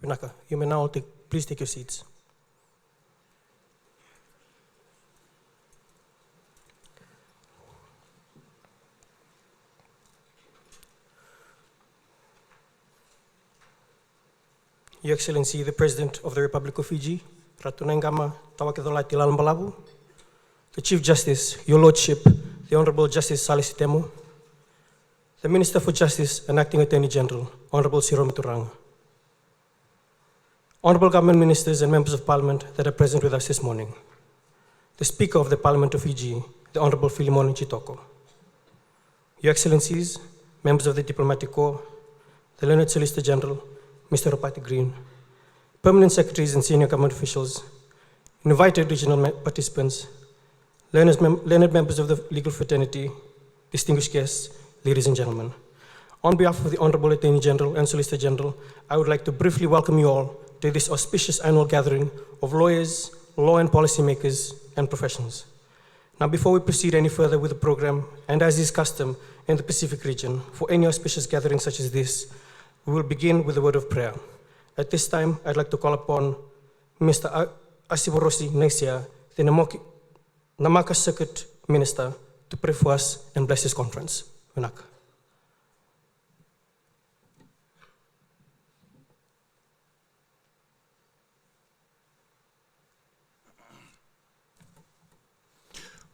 Vinaka, you may now please take your seats. Your Excellency, the President of the Republic of Fiji, Ratu Naiqama Lalabalavu, the Chief Justice, Your Lordship, the Honorable Justice Salisi Temu, the Minister for Justice and Acting Attorney General, Honorable Siromi Turanga, Honorable Government Ministers and Members of Parliament that are present with us this morning, the Speaker of the Parliament of Fiji, the Honorable Filimon Chitoko, Your Excellencies, Members of the Diplomatic Corps, the Learned Solicitor General, Mr. Ropati Green, Permanent Secretaries and Senior Government Officials, invited regional participants, learned members of the legal fraternity, distinguished guests, ladies and gentlemen. On behalf of the Honorable Attorney General and Solicitor General, I would like to briefly welcome you all to this auspicious annual gathering of lawyers, law and policymakers, and professionals. Now, before we proceed any further with the program, and as is custom in the Pacific region, for any auspicious gathering such as this, we will begin with a word of prayer. At this time, I'd like to call upon Mr. Asiborosi Nesia, the Namaka Circuit Minister, to pray for us and bless this conference. Vinaka.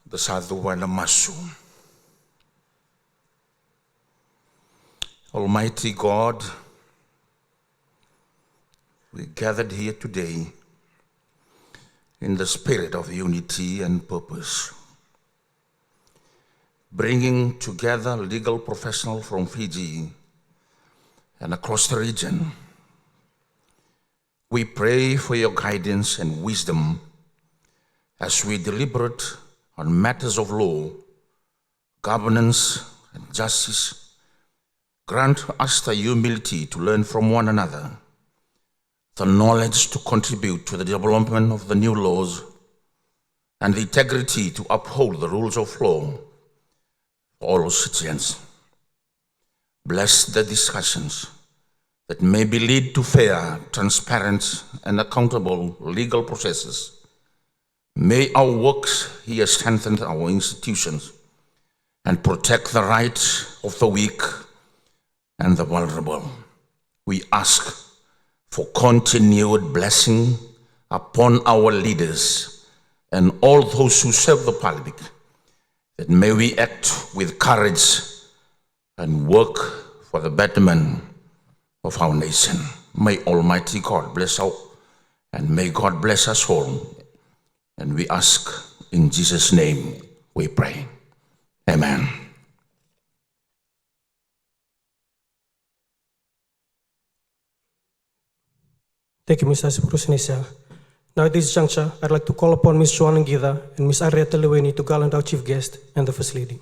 The Sadhu Masu. Almighty God, we gathered here today in the spirit of unity and purpose, bringing together legal professionals from Fiji and across the region. We pray for your guidance and wisdom as we deliberate on matters of law, governance, and justice. Grant us the humility to learn from one another, the knowledge to contribute to the development of the new laws, and the integrity to uphold the rules of law for all citizens. Bless the discussions that may lead to fair, transparent, and accountable legal processes. May our works here strengthen our institutions and protect the rights of the weak and the vulnerable. We ask for continued blessing upon our leaders and all those who serve the public, that may we act with courage and work for the betterment of our nation. May Almighty God bless us, and may God bless us all. And we ask in Jesus' name we pray. Amen. Thank you, Mr. Asiborosi. Now at this juncture, I'd like to call upon Ms. Joanna Ngida and Ms. Arietta Leweni to gallant our Chief Guest and the First Lady.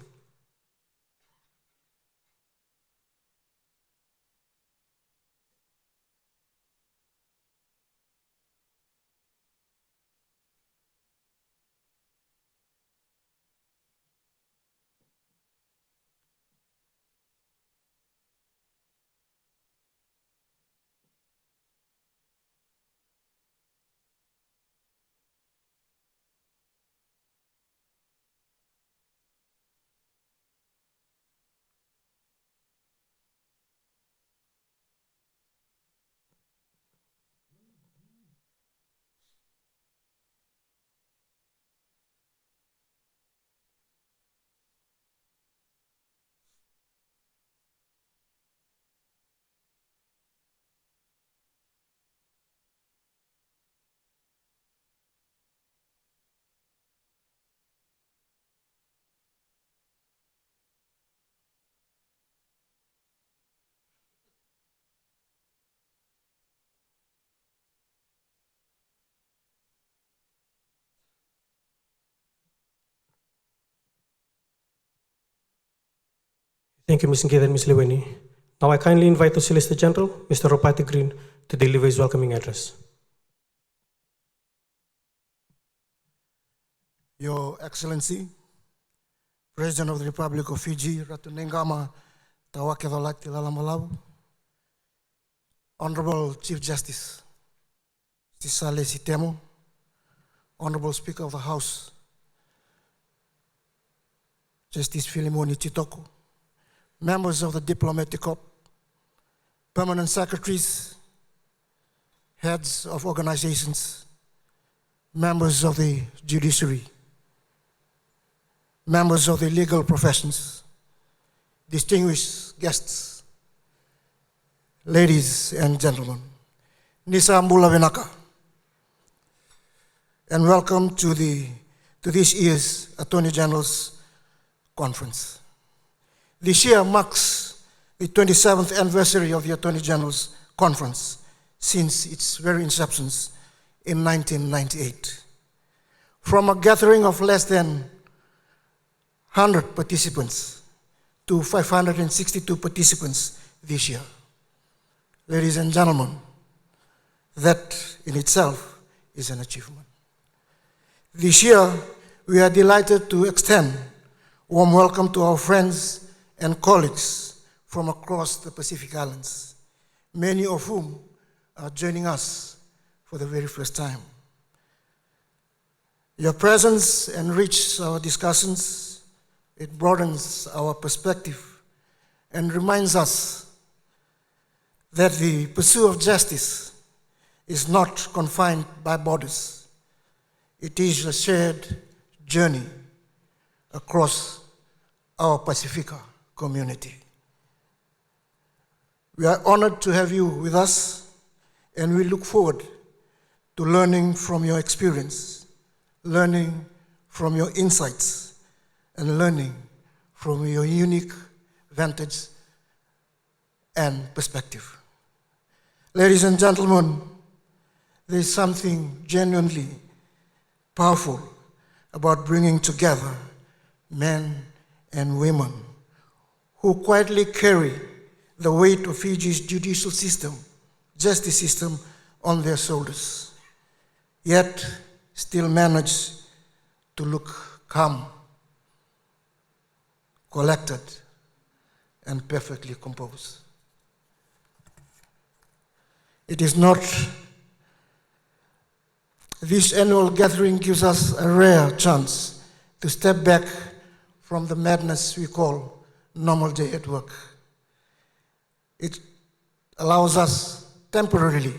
Thank you, Ms. Ngida and Ms. Leweni. Now I kindly invite the Solicitor General, Mr. Ropati Green, to deliver his welcoming address. Your Excellency, President of the Republic of Fiji, Ratu Naiqama Lalabalavu, Honorable Chief Justice, Tisale Sitemo, Honorable Speaker of the House, Justice Filimoni Chitoko, members of the Diplomatic Corps, permanent secretaries, heads of organizations, members of the judiciary, members of the legal professions, distinguished guests, ladies and gentlemen, Nisa Mbula Venaka, and welcome to this year's Attorney General's Conference. This year marks the 27th anniversary of the Attorney General's Conference since its very inception in 1998. From a gathering of less than 100 participants to 562 participants this year. Ladies and gentlemen, that in itself is an achievement. This year, we are delighted to extend warm welcome to our friends and colleagues from across the Pacific Islands, many of whom are joining us for the very first time. Your presence enriches our discussions, it broadens our perspective, and reminds us that the pursuit of justice is not confined by borders. It is a shared journey across our Pacifica community. We are honored to have you with us, and we look forward to learning from your experience, learning from your insights, and learning from your unique vantage and perspective. Ladies and gentlemen, there is something genuinely powerful about bringing together men and women who quietly carry the weight of Fiji's judicial system, justice system, on their shoulders, yet still manage to look calm, collected, and perfectly composed. It is not. This annual gathering gives us a rare chance to step back from the madness we call normal day at work. It allows us temporarily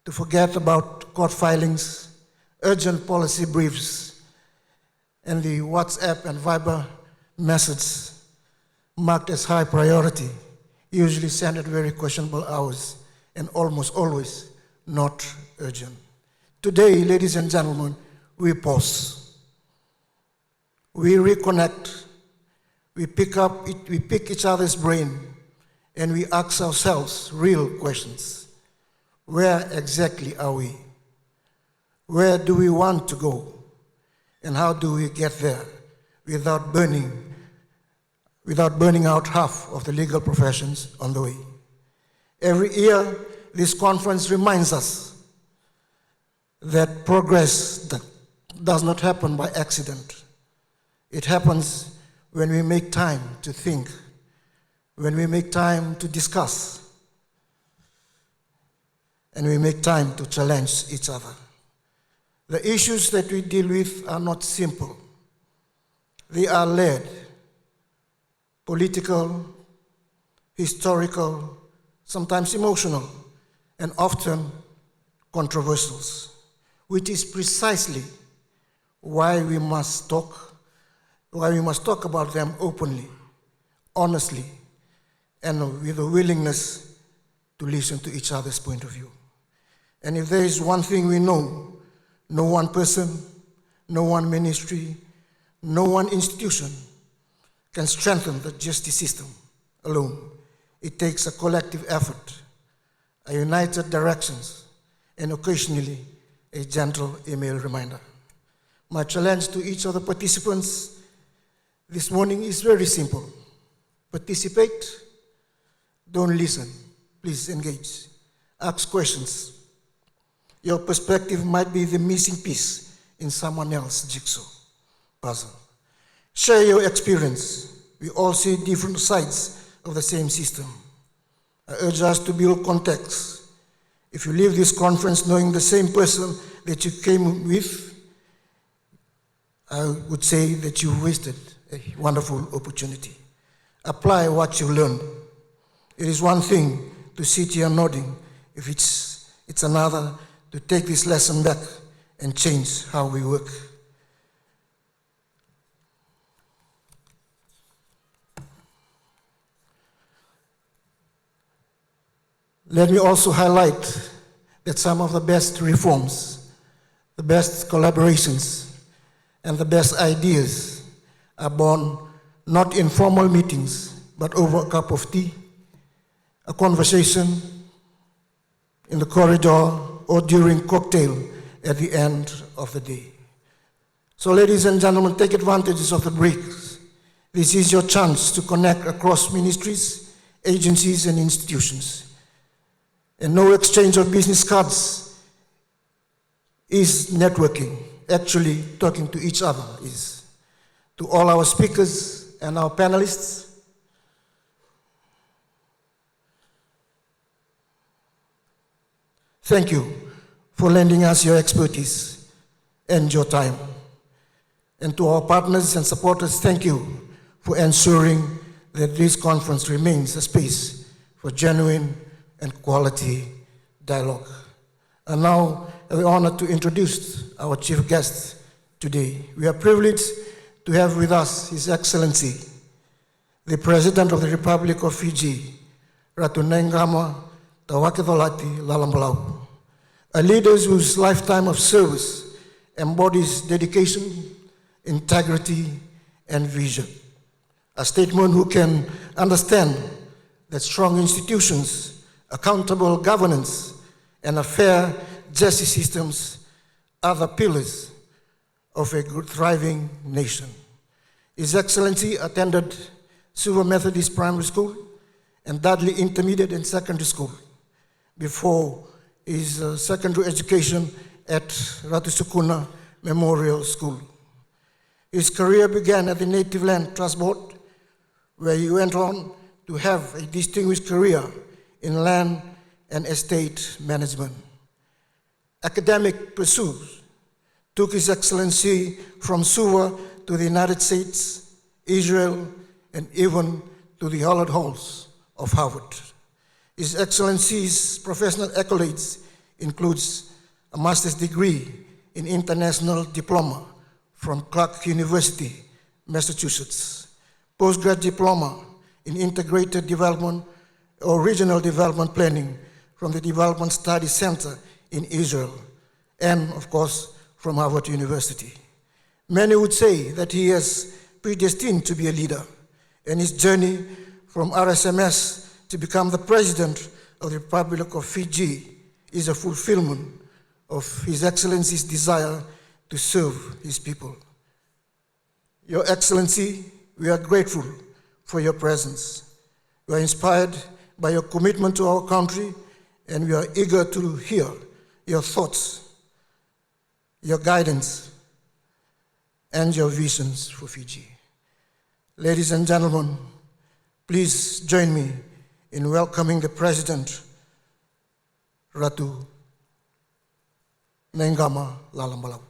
to forget about court filings, urgent policy briefs, and the WhatsApp and Viber messages marked as high priority, usually sent at very questionable hours and almost always not urgent. Today, ladies and gentlemen, we pause. We reconnect. We pick each other's brain, and we ask ourselves real questions. Where exactly are we? Where do we want to go? And how do we get there without burning out half of the legal professions on the way? Every year, this conference reminds us that progress does not happen by accident. It happens when we make time to think, when we make time to discuss, and we make time to challenge each other. The issues that we deal with are not simple. They are layered, political, historical, sometimes emotional, and often controversial, which is precisely why we must talk about them openly, honestly, and with a willingness to listen to each other's point of view. And if there is one thing we know, no one person, no one ministry, no one institution can strengthen the justice system alone. It takes a collective effort, a united directions, and occasionally a gentle email reminder. My challenge to each of the participants this morning is very simple. Participate, don't listen, please engage. Ask questions. Your perspective might be the missing piece in someone else's jigsaw puzzle. Share your experience. We all see different sides of the same system. I urge us to build context If you leave this conference knowing the same person that you came with, I would say that you wasted a wonderful opportunity. Apply what you learned. It is one thing to sit here nodding, if it's another to take this lesson back and change how we work. Let me also highlight that some of the best reforms, the best collaborations, and the best ideas are born not in formal meetings, but over a cup of tea, a conversation in the corridor, or during cocktail at the end of the day. So ladies and gentlemen, take advantage of the breaks. This is your chance to connect across ministries, agencies, and institutions. And no exchange of business cards is networking, actually talking to each other is. To all our speakers and our panelists, thank you for lending us your expertise and your time. And to our partners and supporters, thank you for ensuring that this conference remains a space for genuine and quality dialogue. And now, we're honored to introduce our chief guest today. We are privileged to have with us His Excellency, the President of the Republic of Fiji, Ratu Naiqama Lalabalavu, a leader whose lifetime of service embodies dedication, integrity, and vision. A statesman who can understand that strong institutions, accountable governance, and a fair justice systems are the pillars of a good, thriving nation. His Excellency attended Silver Methodist Primary School and Dudley Intermediate and Secondary School before his secondary education at Ratu Sukuna Memorial School. His career began at the Native Land Trust Board, where he went on to have a distinguished career in land and estate management. Academic pursuits took His Excellency from Suva to the United States, Israel, and even to the hallowed halls of Harvard. His Excellency's professional accolades includes a master's degree in international diploma from Clark University, Massachusetts, postgrad diploma in integrated development or regional development planning from the Development Studies Center in Israel, and of course, from Harvard University. Many would say that he is predestined to be a leader, and his journey from RSMS to become the President of the Republic of Fiji is a fulfillment of His Excellency's desire to serve his people. Your Excellency, we are grateful for your presence. We are inspired by your commitment to our country, and we are eager to hear your thoughts, your guidance, and your visions for Fiji. Ladies and gentlemen, please join me in welcoming the President, Ratu Naiqama Lalabalavu.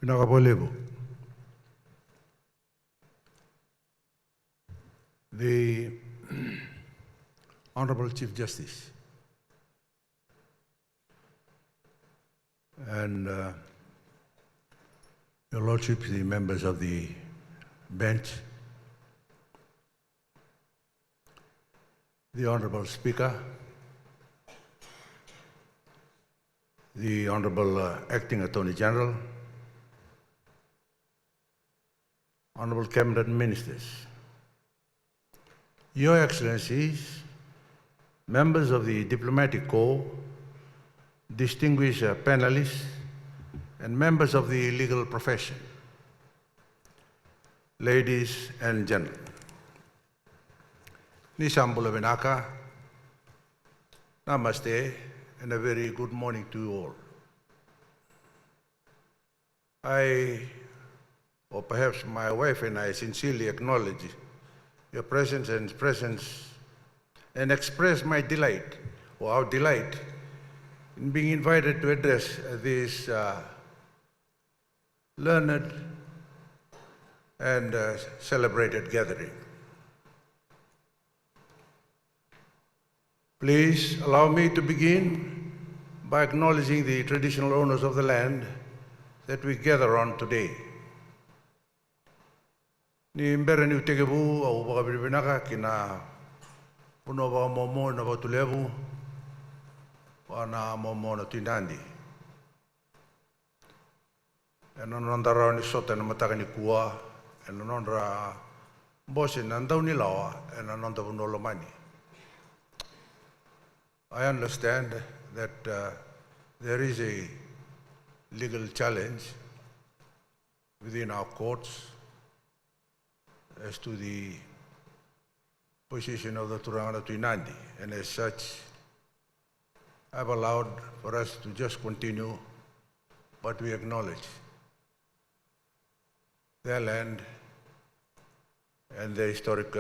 Pinakabolevo. The Honorable Chief Justice and Your Lordship, the members of the bench, the Honorable Speaker, the Honorable Acting Attorney General, Honorable Cabinet Ministers, Your Excellencies, members of the Diplomatic Corps, distinguished panelists, and members of the legal profession, ladies and gentlemen. Nisambula Vinaka, Namaste, and a very good morning to you all. Or perhaps my wife and I sincerely acknowledge your presence and express my delight, or our delight, in being invited to address this learned and celebrated gathering. Please allow me to begin by acknowledging the traditional owners of the land that we gather on today. Ni mbere ni utegevu au wakabiribinaka kina puno wa momo na watulevu wana momo na Nadi. Eno nondara ni sota na mataka ni kua, eno nondra bosi nandau ni lawa, eno nonda vunolomani. I understand that there is a legal challenge within our courts as to the position of the Turanga to Nadi, and as such, I've allowed for us to just continue, but we acknowledge their land and the historic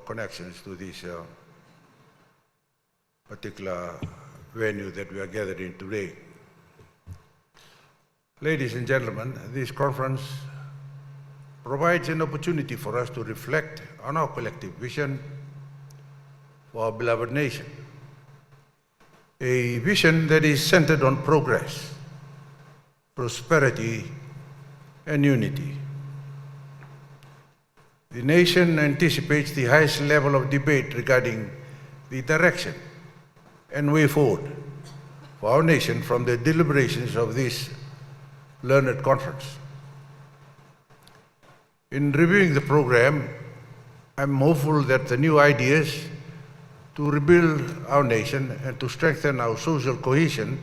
connections to this particular venue that we are gathered in today. Ladies and gentlemen, this conference provides an opportunity for us to reflect on our collective vision for our beloved nation. A vision that is centered on progress, prosperity, and unity. The nation anticipates the highest level of debate regarding the direction and way forward for our nation from the deliberations of this learned conference. In reviewing the program, I'm hopeful that the new ideas to rebuild our nation and to strengthen our social cohesion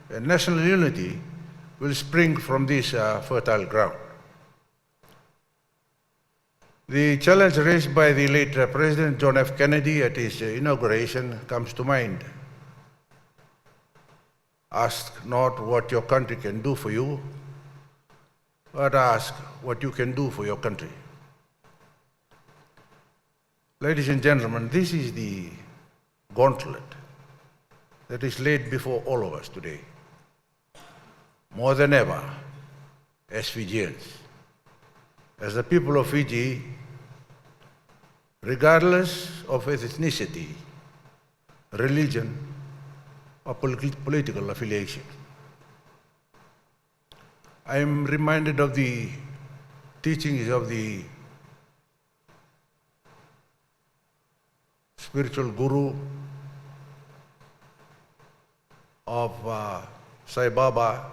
and national unity will spring from this fertile ground. The challenge raised by the late President John F. Kennedy at his inauguration comes to mind. Ask not what your country can do for you, but ask what you can do for your country. Ladies and gentlemen, this is the gauntlet that is laid before all of us today. More than ever, as Fijians, as the people of Fiji, regardless of ethnicity, religion, or political affiliation. I am reminded of the teachings of the spiritual guru of Sai Baba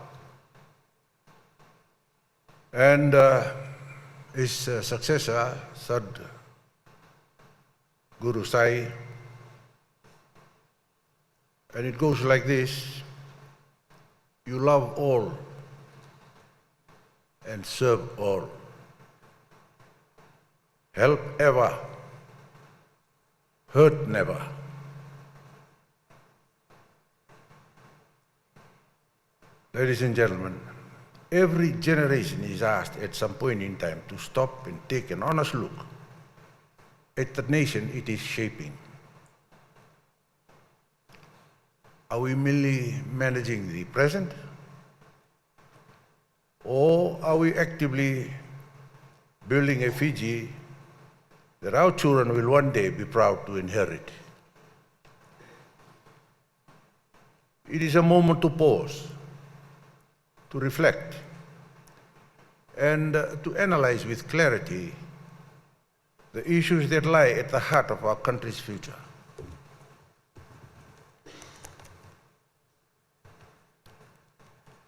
and his successor, Sad Guru Sai. And it goes like this: you love all and serve all. Help ever, hurt never. Ladies and gentlemen, every generation is asked at some point in time to stop and take an honest look at the nation it is shaping. Are we merely managing the present? Or are we actively building a Fiji that our children will one day be proud to inherit? It is a moment to pause, to reflect, and to analyze with clarity the issues that lie at the heart of our country's future.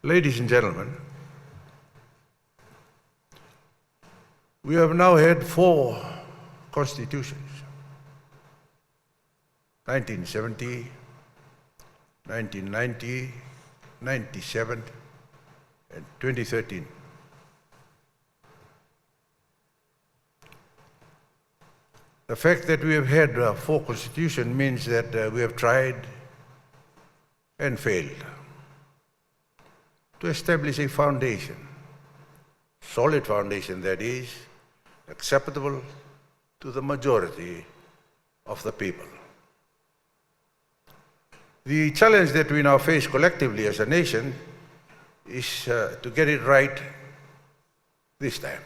Ladies and gentlemen, we have now had 4 constitutions: 1970, 1990, 97, and 2013. The fact that we have had 4 constitutions means that we have tried and failed to establish a foundation, solid foundation that is acceptable to the majority of the people. The challenge that we now face collectively as a nation is to get it right this time,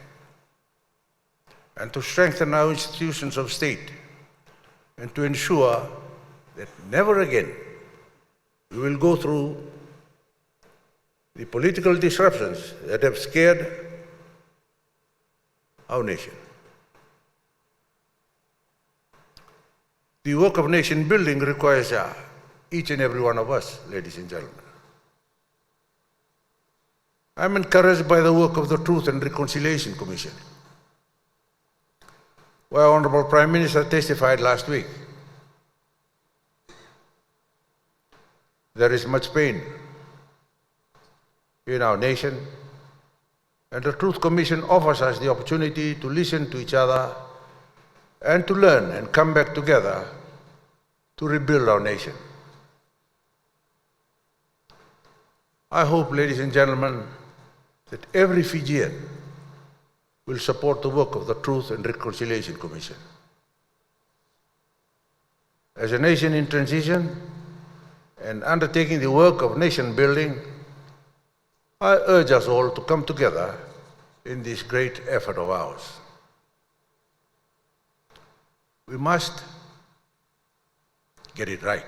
and to strengthen our institutions of state, and to ensure that never again we will go through the political disruptions that have scared our nation. The work of nation building requires each and every one of us, ladies and gentlemen. I'm encouraged by the work of the Truth and Reconciliation Commission, where Honorable Prime Minister testified last week. There is much pain in our nation, and the Truth Commission offers us the opportunity to listen to each other and to learn and come back together to rebuild our nation. I hope, ladies and gentlemen, that every Fijian will support the work of the Truth and Reconciliation Commission. As a nation in transition and undertaking the work of nation building, I urge us all to come together in this great effort of ours. We must get it right,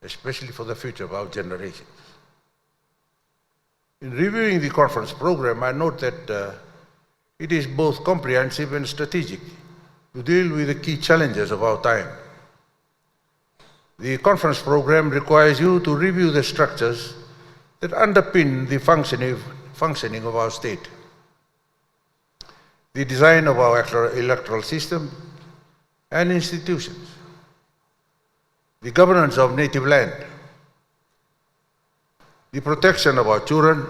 especially for the future of our generations. In reviewing the conference program, I note that it is both comprehensive and strategic to deal with the key challenges of our time. The conference program requires you to review the structures that underpin the functioning of our state, the design of our electoral system and institutions, the governance of native land, the protection of our children,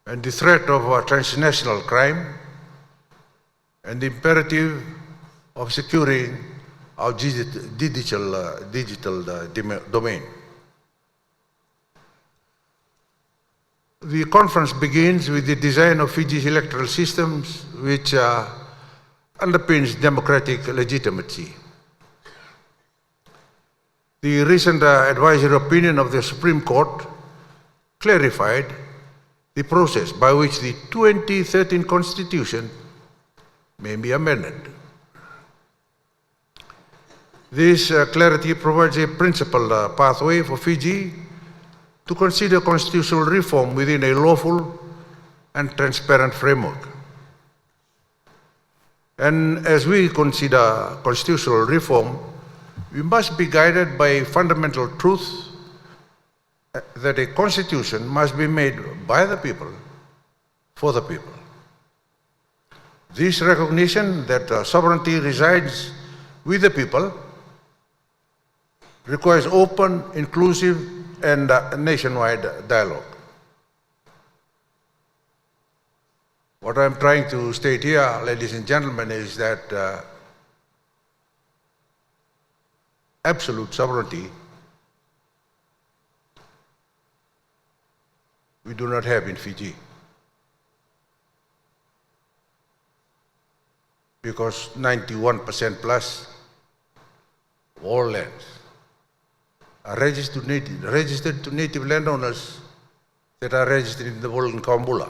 and the threat of transnational crime, and the imperative of securing our digital domain. The conference begins with the design of Fiji's electoral systems, which underpins democratic legitimacy. The recent advisory opinion of the Supreme Court clarified the process by which the 2013 Constitution may be amended. This clarity provides a principled pathway for Fiji to consider constitutional reform within a lawful and transparent framework. And as we consider constitutional reform, we must be guided by a fundamental truth that a constitution must be made by the people, for the people. This recognition that sovereignty resides with the people requires open, inclusive, and nationwide dialogue. What I'm trying to state here, ladies and gentlemen, is that absolute sovereignty we do not have in Fiji, because 91% plus of all lands are registered to native landowners that are registered in the Golden Kambula.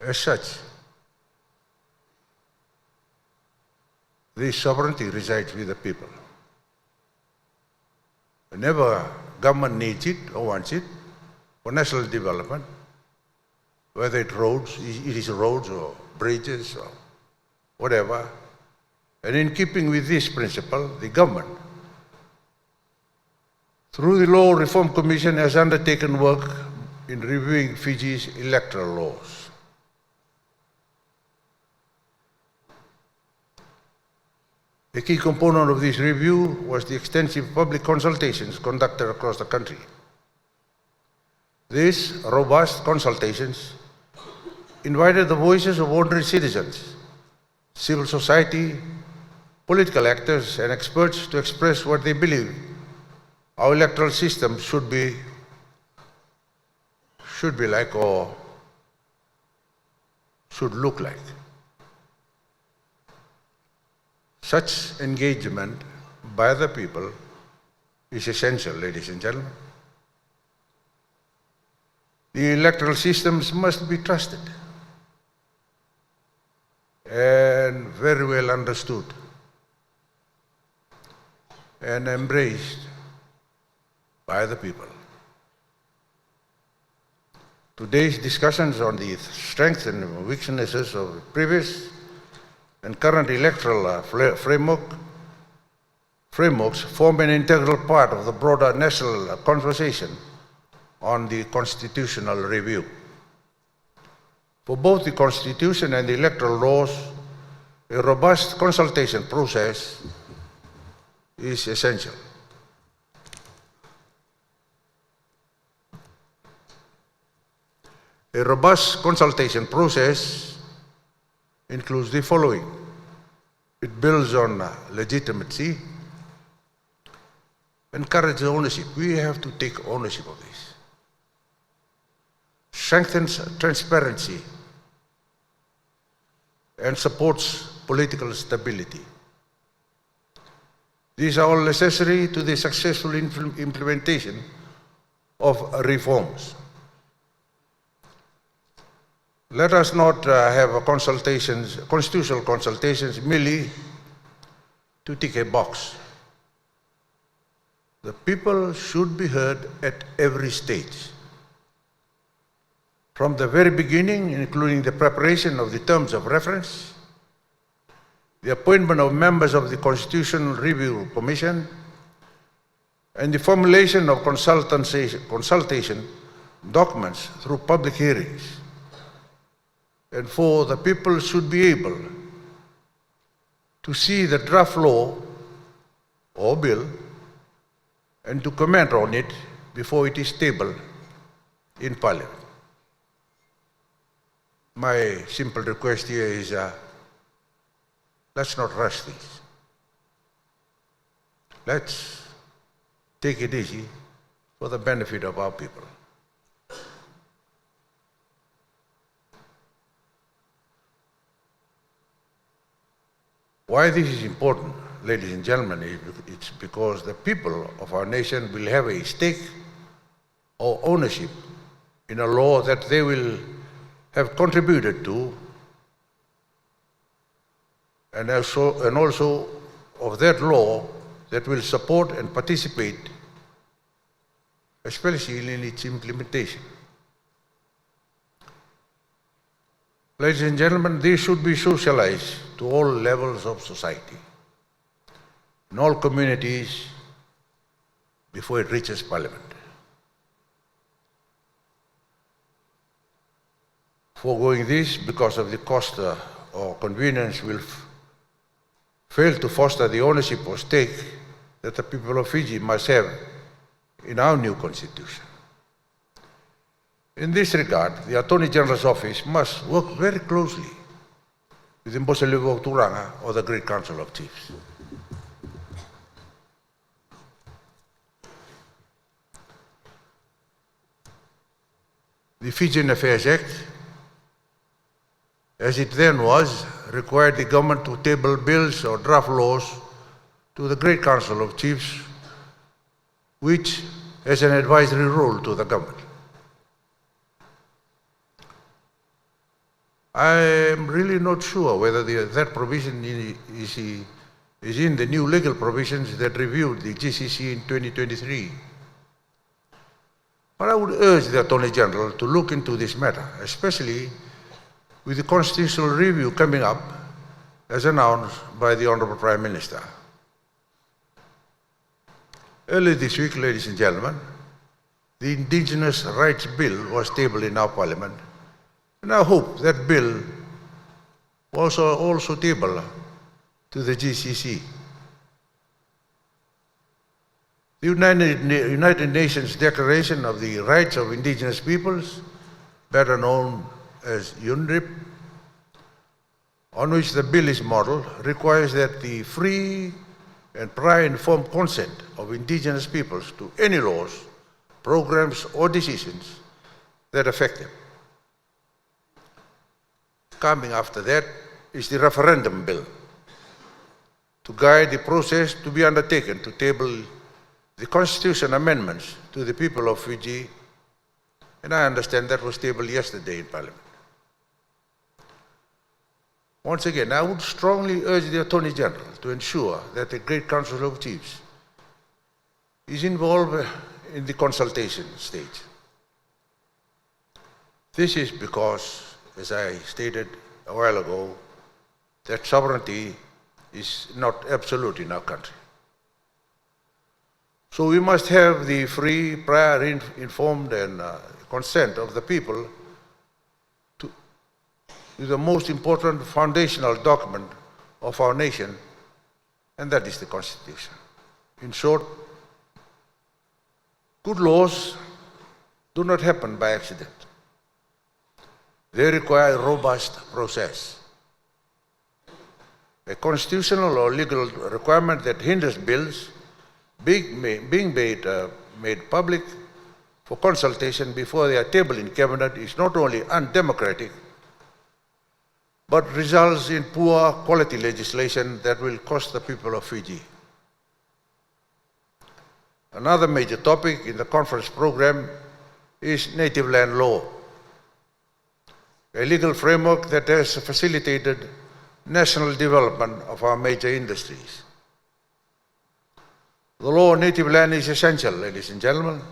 As such, this sovereignty resides with the people. Whenever government needs it or wants it for national development, whether it is roads or bridges or whatever, and in keeping with this principle, the government, through the Law Reform Commission, has undertaken work in reviewing Fiji's electoral laws. A key component of this review was the extensive public consultations conducted across the country. These robust consultations invited the voices of ordinary citizens, civil society, political actors, and experts to express what they believe our electoral system should be like or should look like. Such engagement by the people is essential, ladies and gentlemen. The electoral systems must be trusted and very well understood and embraced by the people. Today's discussions on the strengths and weaknesses of previous and current electoral frameworks form an integral part of the broader national conversation on the constitutional review. For both the Constitution and the electoral laws, a robust consultation process is essential. A robust consultation process includes the following. It builds on legitimacy, encourages ownership. We have to take ownership of this. Strengthens transparency and supports political stability. These are all necessary to the successful implementation of reforms. Let us not have constitutional consultations merely to tick a box. The people should be heard at every stage. From the very beginning, including the preparation of the terms of reference, the appointment of members of the Constitutional Review Commission, and the formulation of consultation documents through public hearings. And for the people should be able to see the draft law or bill and to comment on it before it is tabled in Parliament. My simple request here is let's not rush this. Let's take it easy for the benefit of our people. Why this is important, ladies and gentlemen, it's because the people of our nation will have a stake or ownership in a law that they will have contributed to, and also of that law that will support and participate, especially in its implementation. Ladies and gentlemen, this should be socialized to all levels of society, in all communities, before it reaches Parliament. Foregoing this because of the cost or convenience will fail to foster the ownership or stake that the people of Fiji must have in our new constitution. In this regard, the Attorney General's office must work very closely with the Mboselevo Turanga or the Great Council of Chiefs. The Fijian Affairs Act, as it then was, required the government to table bills or draft laws to the Great Council of Chiefs, which has an advisory role to the government. I am really not sure whether that provision is in the new legal provisions that reviewed the GCC in 2023. But I would urge the Attorney General to look into this matter, especially with the constitutional review coming up as announced by the Honourable Prime Minister. Earlier this week, ladies and gentlemen, the Indigenous Rights Bill was tabled in our Parliament, and I hope that bill also tabled to the GCC. The United Nations Declaration of the Rights of Indigenous Peoples, better known as UNDRIP, on which the bill is modeled, requires that the free and prior informed consent of Indigenous peoples to any laws, programs, or decisions that affect them. Coming after that is the referendum bill to guide the process to be undertaken to table the constitution amendments to the people of Fiji, and I understand that was tabled yesterday in Parliament. Once again, I would strongly urge the Attorney General to ensure that the Great Council of Chiefs is involved in the consultation stage. This is because, as I stated a while ago, that sovereignty is not absolute in our country. So we must have the free, prior, informed and consent of the people to the most important foundational document of our nation, and that is the Constitution. In short, good laws do not happen by accident. They require a robust process. A constitutional or legal requirement that hinders bills being made public for consultation before they are tabled in Cabinet is not only undemocratic, but results in poor quality legislation that will cost the people of Fiji. Another major topic in the conference program is native land law, a legal framework that has facilitated national development of our major industries. The law on native land is essential, ladies and gentlemen,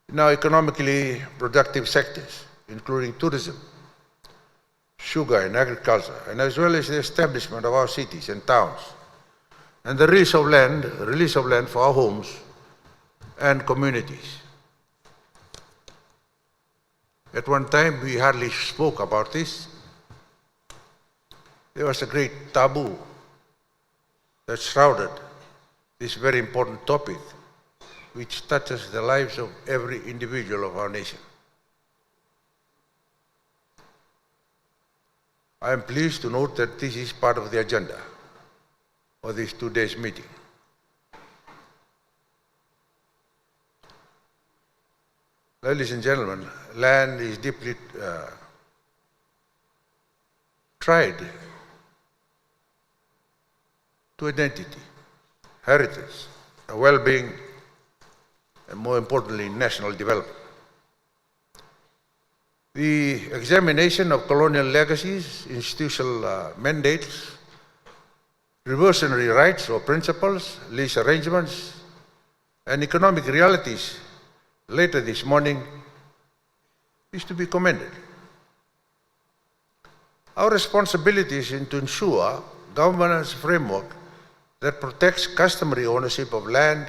in our economically productive sectors, including tourism, sugar and agriculture, and as well as the establishment of our cities and towns, and the release of land for our homes and communities. At one time, we hardly spoke about this. There was a great taboo that shrouded this very important topic, which touches the lives of every individual of our nation. I am pleased to note that this is part of the agenda for this 2 days meeting. Ladies and gentlemen, land is deeply tied to identity, heritage, well-being, and more importantly, national development. The examination of colonial legacies, institutional mandates, reversionary rights or principles, lease arrangements, and economic realities later this morning is to be commended. Our responsibility is to ensure governance framework that protects customary ownership of land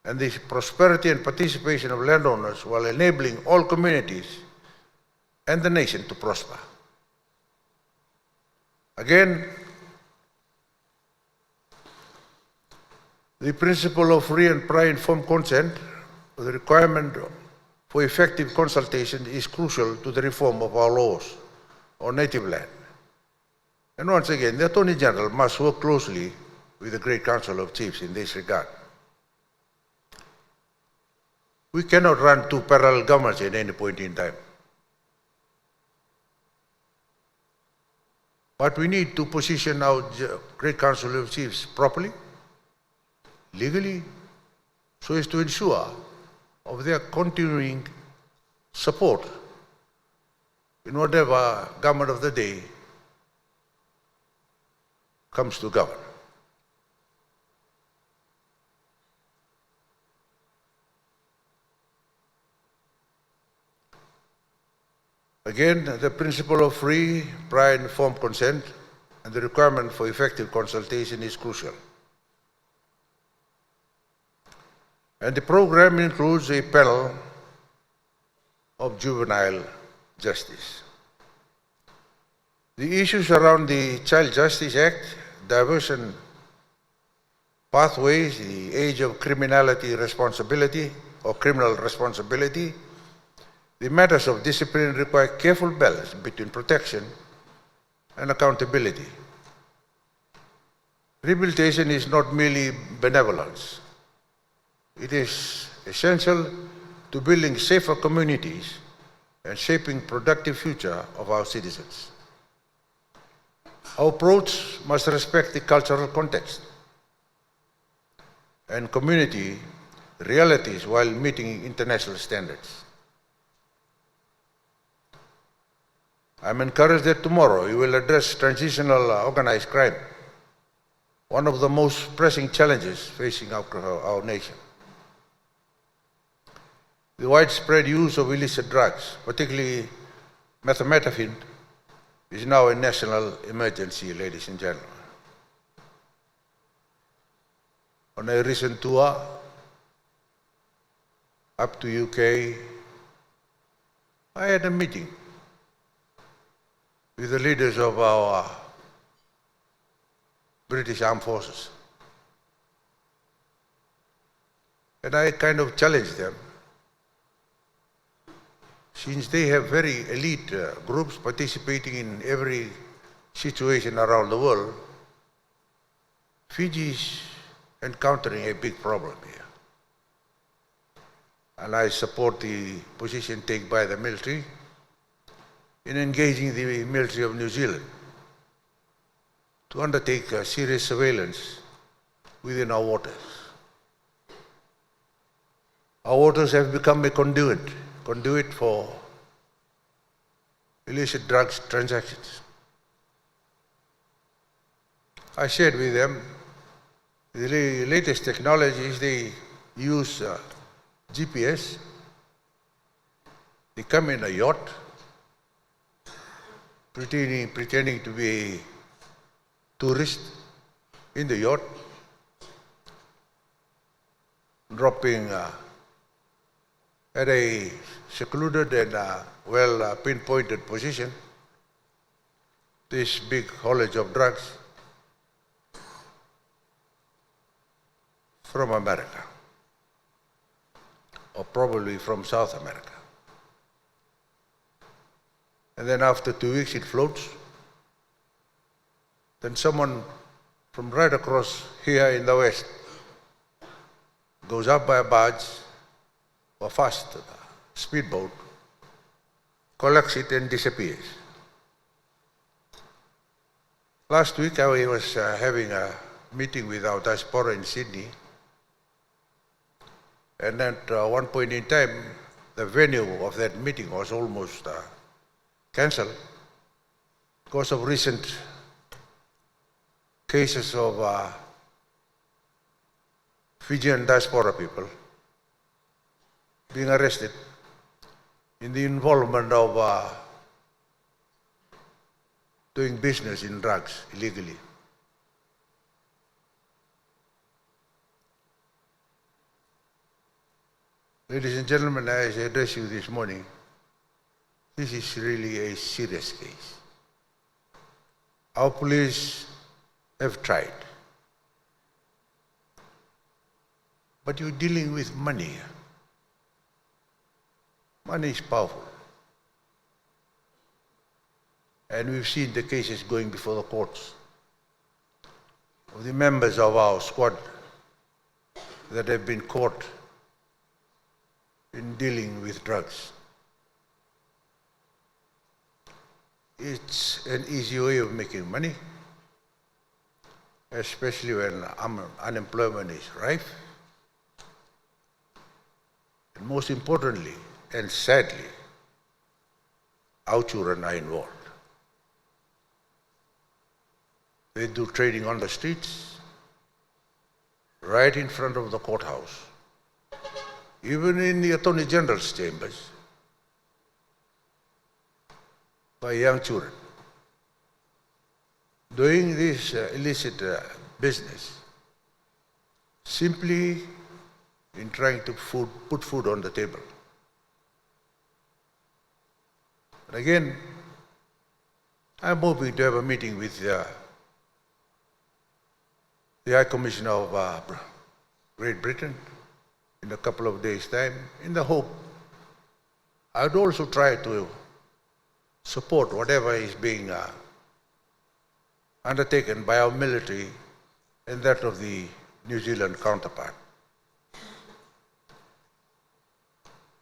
and the prosperity and participation of landowners while enabling all communities and the nation to prosper. Again, the principle of free and prior informed consent, the requirement for effective consultation, is crucial to the reform of our laws on native land. And once again, the Attorney General must work closely with the Great Council of Chiefs in this regard. We cannot run two parallel governments at any point in time. But we need to position our Great Council of Chiefs properly, legally, so as to ensure of their continuing support in whatever government of the day comes to govern. Again, the principle of free, prior and informed consent and the requirement for effective consultation is crucial. And the program includes a panel of juvenile justice. The issues around the Child Justice Act, diversion pathways, the age of criminality responsibility or criminal responsibility, the matters of discipline require careful balance between protection and accountability. Rehabilitation is not merely benevolence. It is essential to building safer communities and shaping productive future of our citizens. Our approach must respect the cultural context and community realities while meeting international standards. I'm encouraged that tomorrow you will address transitional organized crime, one of the most pressing challenges facing our nation. The widespread use of illicit drugs, particularly methamphetamine, is now a national emergency, ladies and gentlemen. On a recent tour up to UK, I had a meeting with the leaders of our British Armed Forces. And I kind of challenged them. Since they have very elite groups participating in every situation around the world, Fiji is encountering a big problem here. And I support the position taken by the military in engaging the military of New Zealand to undertake serious surveillance within our waters. Our waters have become a conduit for illicit drugs transactions. I shared with them the latest technologies. They use GPS. They come in a yacht, pretending to be a tourist in the yacht, dropping at a secluded and well pinpointed position this big haulage of drugs from America, or probably from South America. And then after 2 weeks it floats. Then someone from right across here in the west goes up by a barge or fast speedboat, collects it and disappears. Last week I was having a meeting with our diaspora in Sydney, and at one point in time the venue of that meeting was almost cancelled because of recent cases of Fijian diaspora people being arrested in the involvement of doing business in drugs illegally. Ladies and gentlemen, as I address you this morning, this is really a serious case. Our police have tried, but you're dealing with money. Money is powerful. And we've seen the cases going before the courts of the members of our squad that have been caught in dealing with drugs. it's an easy way of making money, especially when unemployment is rife. And most importantly, and sadly, our children are involved. They do trading on the streets, right in front of the courthouse, even in the Attorney General's chambers, by young children. Doing this illicit business simply in trying to put food on the table. But again, I'm hoping to have a meeting with the High Commissioner of Great Britain in a couple of days' time, in the hope I would also try to support whatever is being undertaken by our military and that of the New Zealand counterpart.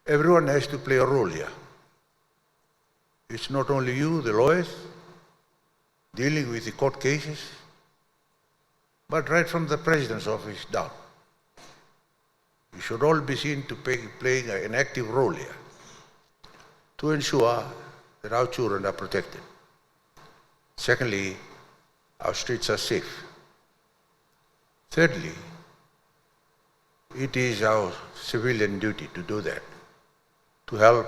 Everyone has to play a role here. It's not only you, the lawyers, dealing with the court cases, but right from the President's office down. You should all be seen to playing an active role here to ensure that our children are protected. Secondly, our streets are safe. Thirdly, it is our civilian duty to do that, to help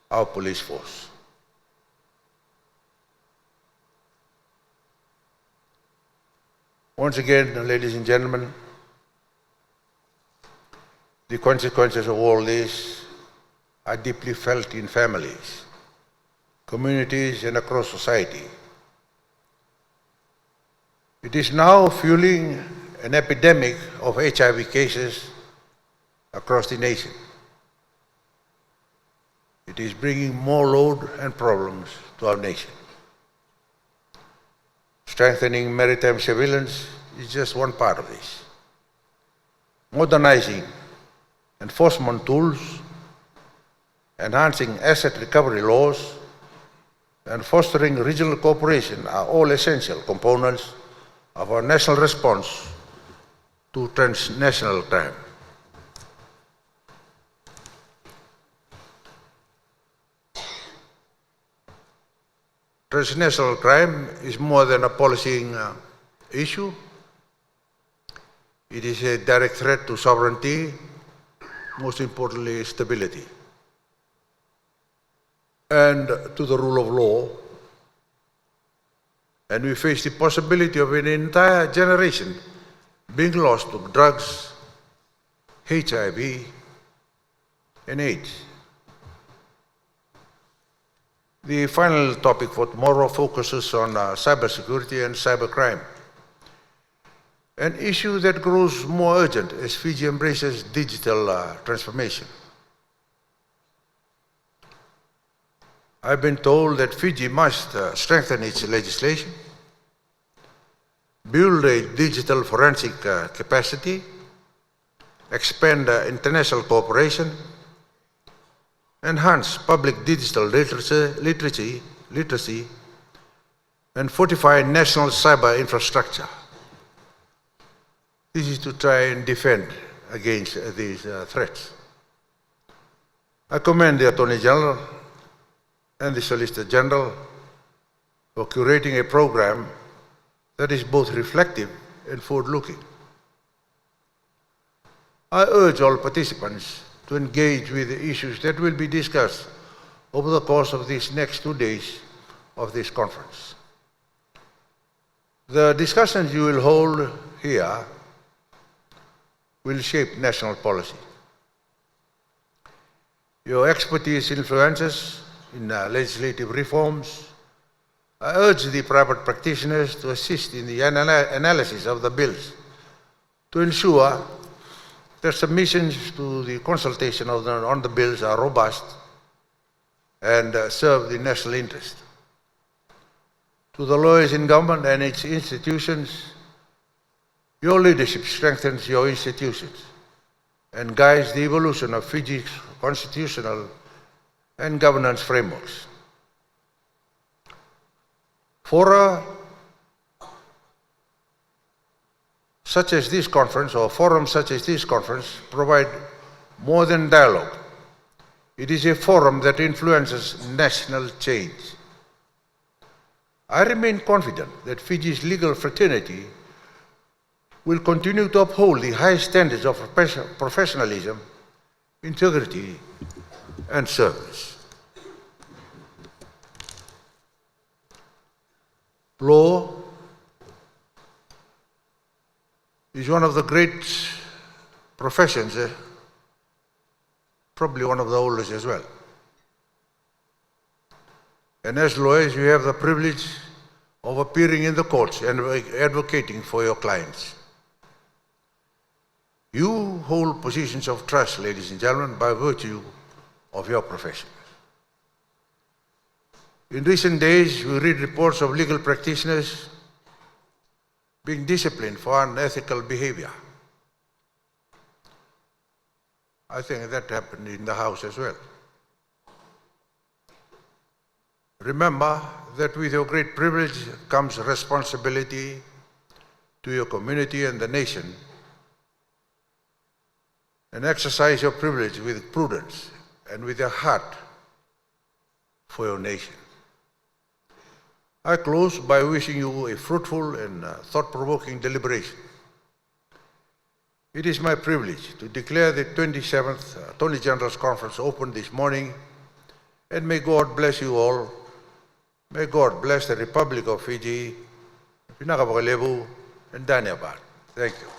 our police force. Once again, ladies and gentlemen, the consequences of all this are deeply felt in families, communities, and across society. It is now fueling an epidemic of HIV cases across the nation. It is bringing more load and problems to our nation. Strengthening maritime surveillance is just one part of this. Modernizing enforcement tools, enhancing asset recovery laws, and fostering regional cooperation are all essential components of our national response to transnational crime. Transnational crime is more than a policing issue. It is a direct threat to sovereignty, most importantly, stability, and to the rule of law. And we face the possibility of an entire generation being lost to drugs, HIV, and AIDS. The final topic for tomorrow focuses on cybersecurity and cybercrime, an issue that grows more urgent as Fiji embraces digital transformation. I've been told that Fiji must strengthen its legislation, build a digital forensic capacity, expand international cooperation, enhance public digital literacy, and fortify national cyber infrastructure. This is to try and defend against these threats. I commend the Attorney General and the Solicitor General for curating a program that is both reflective and forward-looking. I urge all participants to engage with the issues that will be discussed over the course of these next 2 days of this conference. The discussions you will hold here will shape national policy. Your expertise influences in legislative reforms. I urge the private practitioners to assist in the analysis of the bills to ensure that submissions to the consultation on the bills are robust and serve the national interest. To the lawyers in government and its institutions, your leadership strengthens your institutions and guides the evolution of Fiji's constitutional and governance frameworks. Fora such as this conference, or forums such as this conference, provide more than dialogue. It is a forum that influences national change. I remain confident that Fiji's legal fraternity will continue to uphold the high standards of professionalism, integrity, and service. Law is one of the great professions, probably one of the oldest as well. And as lawyers, you have the privilege of appearing in the courts and advocating for your clients. You hold positions of trust, ladies and gentlemen, by virtue of your profession. In recent days, we read reports of legal practitioners being disciplined for unethical behavior. I think that happened in the House as well. Remember that with your great privilege comes responsibility to your community and the nation, and exercise your privilege with prudence and with your heart for your nation. I close by wishing you a fruitful and thought-provoking deliberation. It is my privilege to declare the 27th Attorney General's Conference open this morning, and may God bless you all. May God bless the Republic of Fiji, Pinakabakalevu, and Danyabad. Thank you.